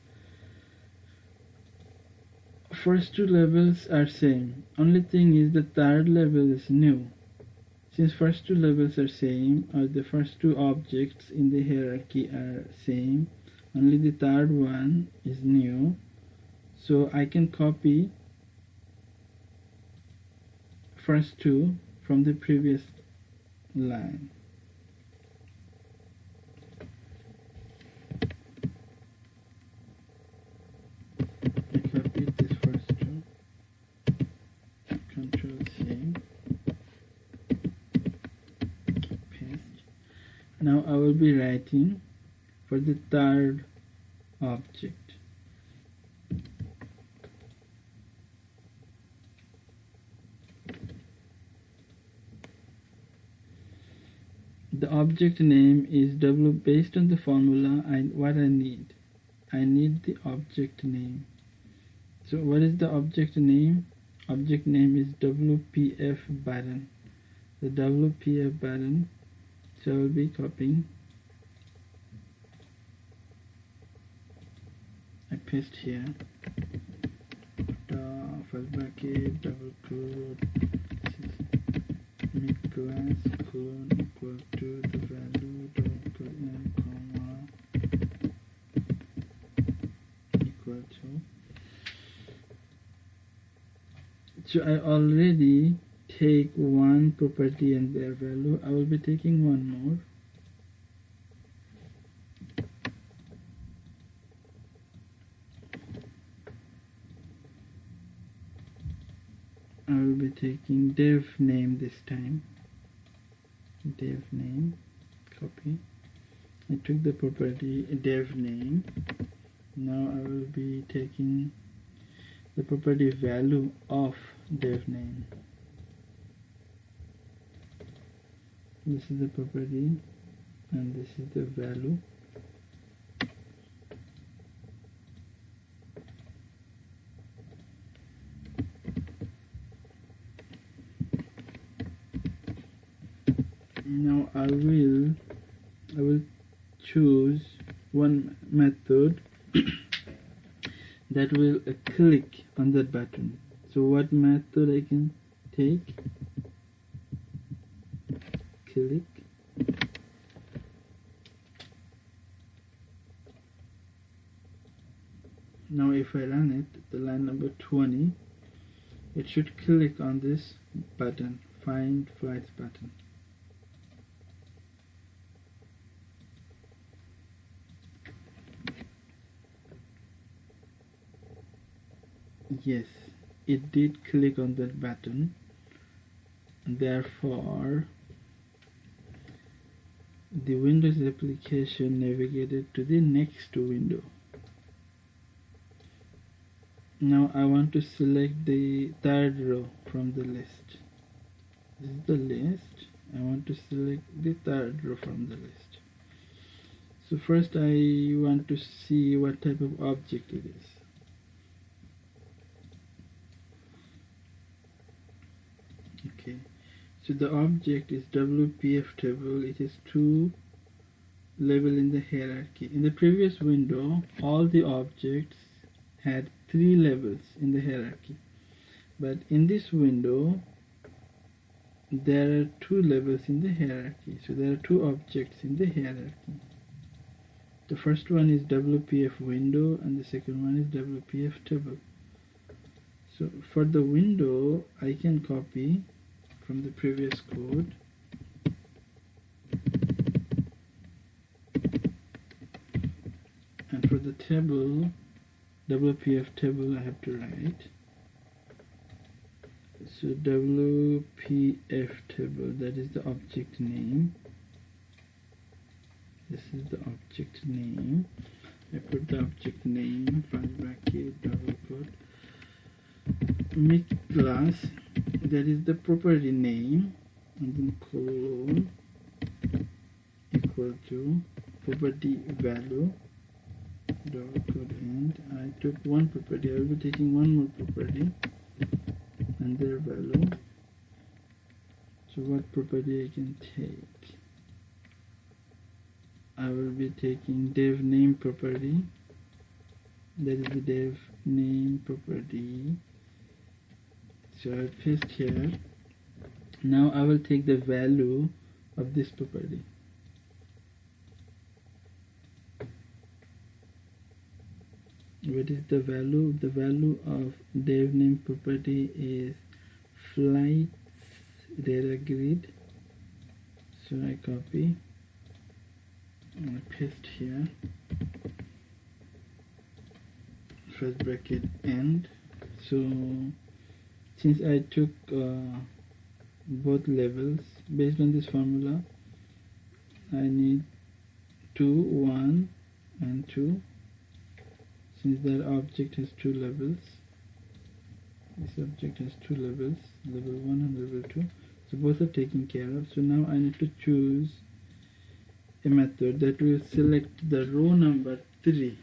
First 2 levels are same. Only thing is the third level is new. Since first 2 levels are same, or the first 2 objects in the hierarchy are same, only the third one is new. So I can copy first 2 from the previous line. I copied this first 2. Control C. Now I will be writing for the third object. The object name is W based on the formula. What I need the object name. So what is the object name? Object name is WPF button. The WPF button. So I will be copying. I paste here. First bracket, double quote, make class colon equal to the value dot put in comma equal to. So I already take one property and their value. I will be taking one more. I will be taking dev name this time. Dev name, copy. I took the property dev name. Now I will be taking the property value of dev name. This is the property and this is the value. Now I will choose one method that will click on that button. So what method I can take? Click. Now if I run it, the line number 20, it should click on this button, find flights button. Yes, it did click on that button. Therefore, the Windows application navigated to the next window. Now I want to select the third row from the list. This is the list. I want to select the third row from the list. So first I want to see what type of object it is. Okay, so the object is WPF table. It is 2 level in the hierarchy. In the previous window, all the objects had 3 levels in the hierarchy, but in this window there are 2 levels in the hierarchy. So there are 2 objects in the hierarchy. The first one is WPF window and the second one is WPF table. So for the window, I can copy from the previous code and for the table, WPF table, I have to write. So WPF table, that is the object name. This is the object name. I put the object name, first bracket, double quote, mid class, that is the property name, and then colon equal to property value, double quote, and I took one property. I will be taking one more property and their value. So what property I can take? I will be taking dev name property. That is the dev name property. So I will paste here. Now I will take the value of this property. What is the value? The value of dev name property is flights data grid. So I copy and I paste here, first bracket end. So since I took both levels based on this formula, I need 2, 1 and 2. Since that object has 2 levels, this object has 2 levels, level 1 and level 2, so both are taken care of. So now I need to choose a method that will select the row number 3.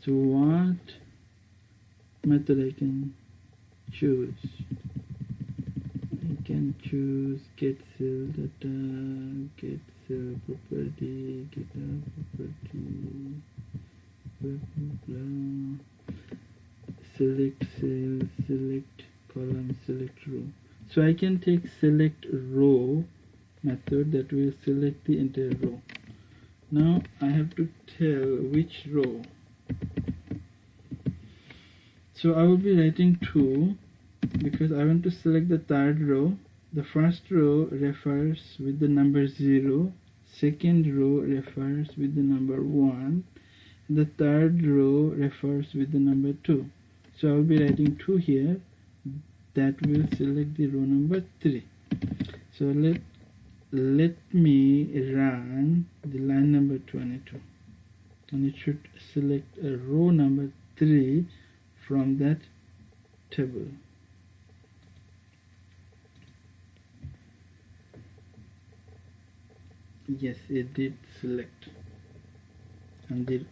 So what method I can choose? I can choose get cell data, get cell property, get property, blah, blah, blah. Select cell, select column, select row. So I can take select row method that will select the entire row. Now I have to tell which row. So I will be writing 2 because I want to select the third row. The first row refers with the number 0, second row refers with the number 1, and the third row refers with the number 2. So I will be writing 2 here that will select the row number 3. So let me run the line number 22, and it should select a row number 3 from that table. Yes, it did select, and the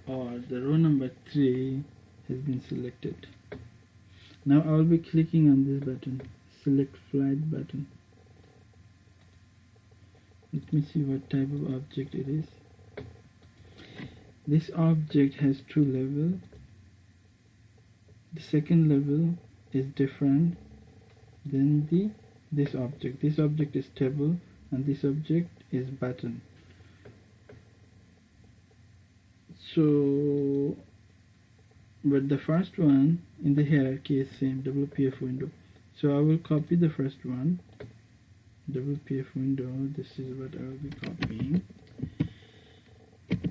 row number 3 has been selected. Now I will be clicking on this button, select flight button. Let me see what type of object it is. This object has 2 levels. The second level is different than this object. This object is table and this object is button. So, but the first one in the hierarchy is same, WPF window. So I will copy the first one, WPF window. This is what I will be copying,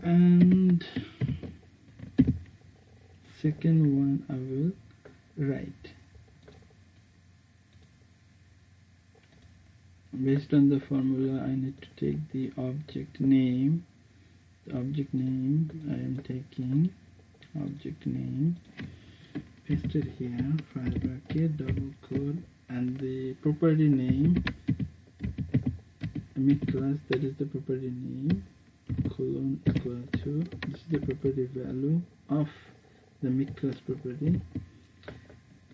and second one I will write. Based on the formula, I need to take the object name. The object name, I am taking object name, paste it here, file bracket, double quote, and the property name mid class, that is the property name, colon equal to, this is the property value of the mid class property,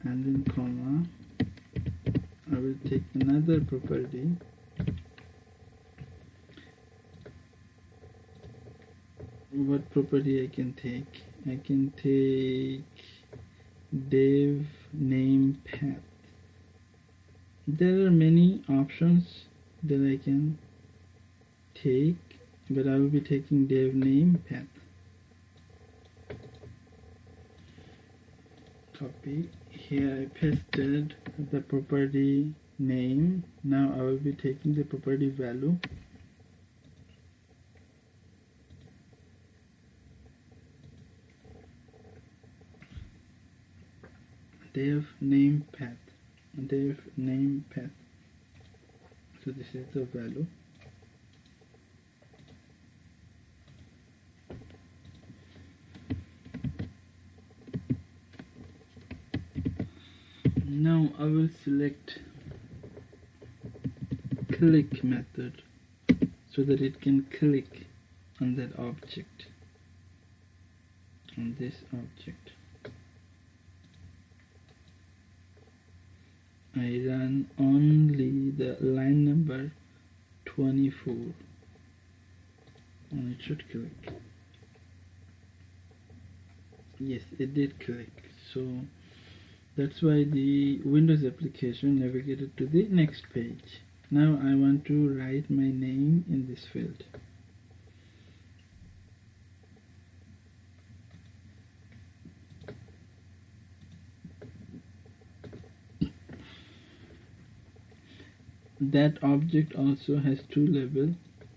and then comma, I will take another property, what property I can take? I can take dev name path. There are many options that I can take, but I will be taking dev name path. Copy. Here I pasted the property name. Now I will be taking the property value. Dev name path. Dev name path. So this is the value. Now I will select click method so that it can click on that object, on this object. I run only the line number 24 and it should click. Yes, it did click. So that's why the Windows application navigated to the next page. Now I want to write my name in this field. That object also has two labels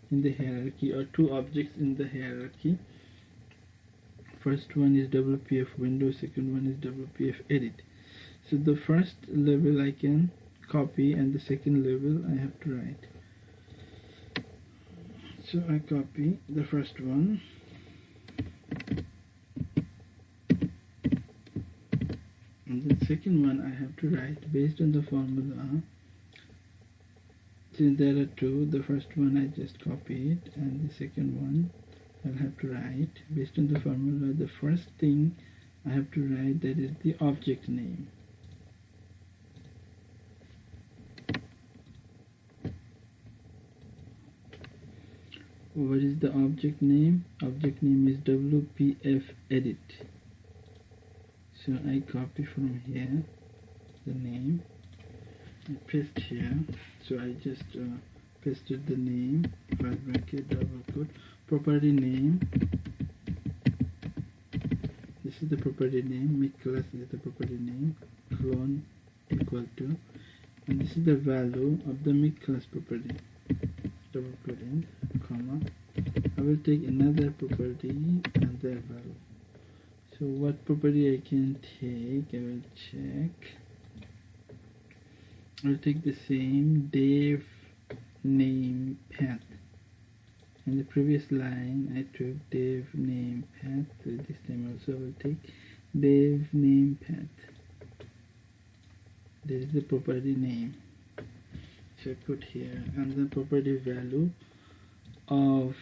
in the hierarchy, or two objects in the hierarchy. First one is WPF window, second one is WPF edit. So the first label I can copy and the second label I have to write. So I copy the first one, and the second one I have to write based on the formula. Since there are two, the first one I just copied and the second one I'll have to write based on the formula. The first thing I have to write, that is the object name. What is the object name? Object name is WPF edit. So I copy from here the name, I paste here. So I just pasted the name, first bracket, double quote, property name. This is the property name, mid class is the property name, clone equal to, and this is the value of the mid class property, double quote in, comma. I will take another property and their value. So what property I can take, I will check. I'll take the same dev name path. In the previous line I took dev name path, so this time also I will take dev name path. This is the property name. So I put here, and the property value of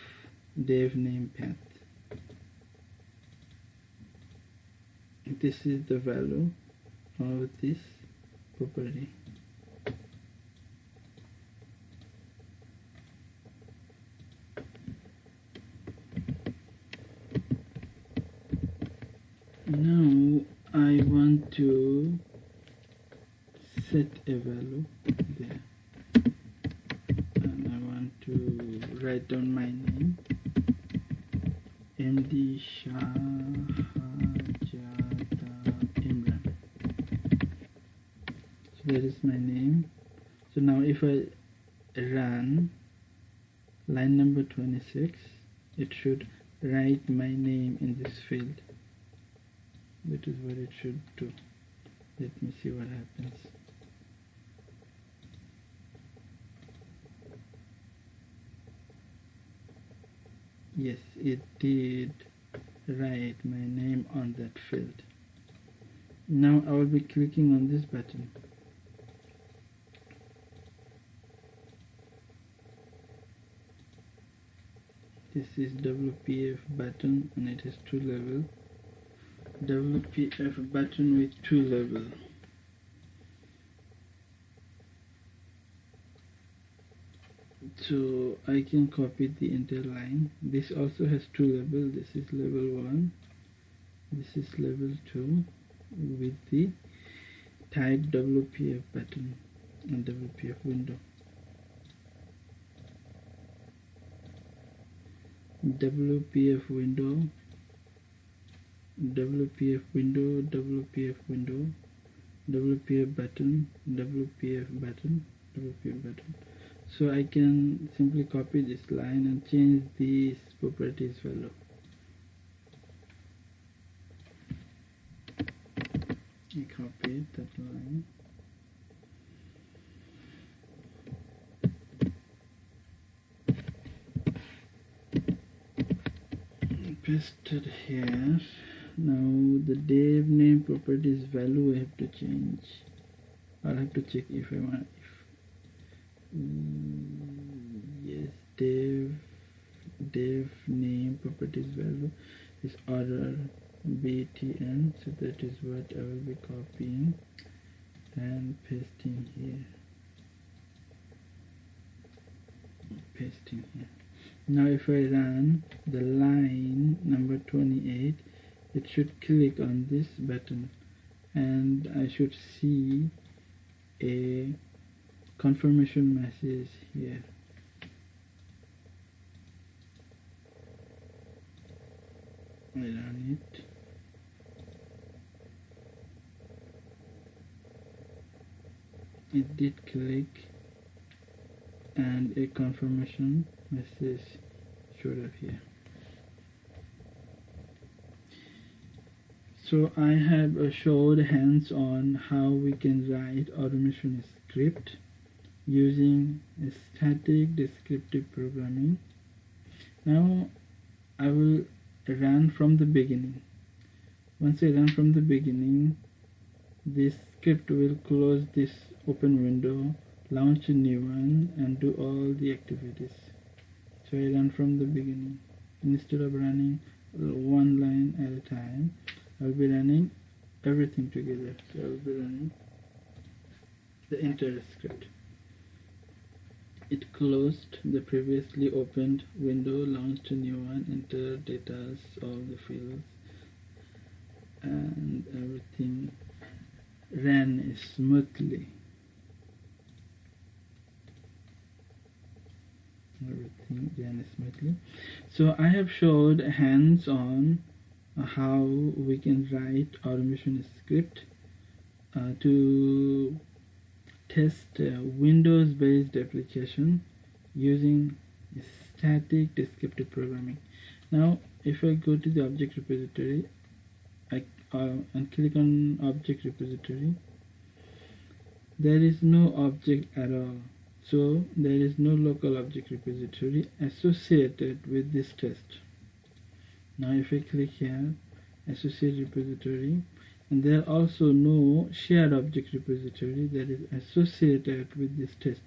dev name path. This is the value of this property. Now I want to set a value there, and I want to write down my name, MD Shahajada Imran. So that is my name. So now if I run line number 26, it should write my name in this field. That is what it should do. Let me see what happens. Yes, it did write my name on that field. Now I will be clicking on this button. This is WPF button and it has two levels. WPF button with two levels. So I can copy the entire line. This also has two levels. This is level 1. This is level 2 with the type WPF button and WPF window. WPF window, WPF window, WPF window, WPF button, WPF button, WPF button. So I can simply copy this line and change these properties value. I copied that line. Pasted here. Now the dev name properties value I have to change. I'll have to check if I want. Yes, dev name properties value is order btn, so that is what I will be copying and pasting here. Pasting here. Now if I run the line number 28, it should click on this button and I should see a confirmation message here. I run it. It did click and a confirmation message showed up here. So I have showed hands-on how we can write automation script using a static descriptive programming. Now I will run from the beginning. Once I run from the beginning, this script will close this open window, launch a new one, and do all the activities. So I run from the beginning. Instead of running one line at a time, I will be running everything together. So I will be running the entire script. It closed the previously opened window, launched a new one, entered data, all the fields, and everything ran smoothly. Everything ran smoothly. So I have showed hands-on how we can write automation script to test Windows-based application using static descriptive programming. Now if I go to the object repository and click on object repository, there is no object at all. So there is no local object repository associated with this test. Now if I click here, associate repository, and there are also no shared object repository that is associated with this test.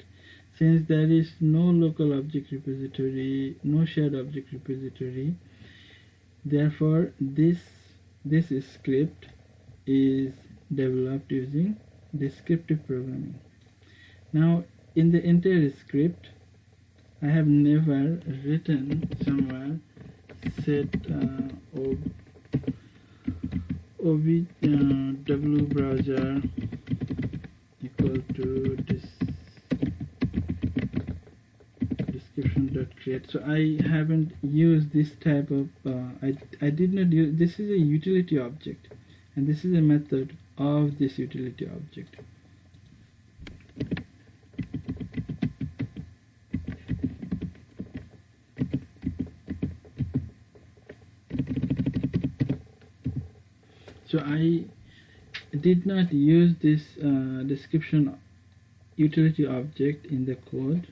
Since there is no local object repository, no shared object repository, therefore this script is developed using descriptive programming. Now in the entire script, I have never written somewhere set w browser equal to description.create. So I haven't used this type of I did not use. This is a utility object, and this is a method of this utility object. So I did not use this description utility object in the code.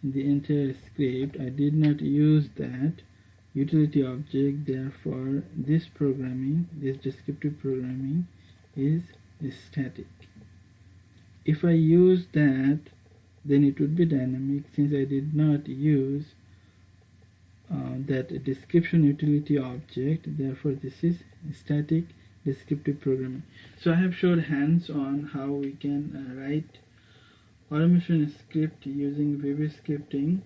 In the entire script, I did not use that utility object. Therefore, this programming, this descriptive programming, is static. If I use that, then it would be dynamic. Since I did not use that a description utility object. Therefore this is static descriptive programming. So I have showed hands on how we can write automation script using VB scripting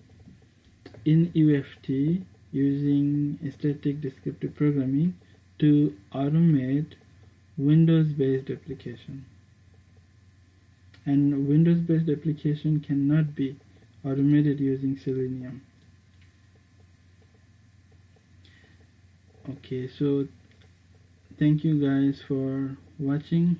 in UFT using static descriptive programming to automate Windows-based application. And Windows-based application cannot be automated using Selenium. Okay, so thank you guys for watching.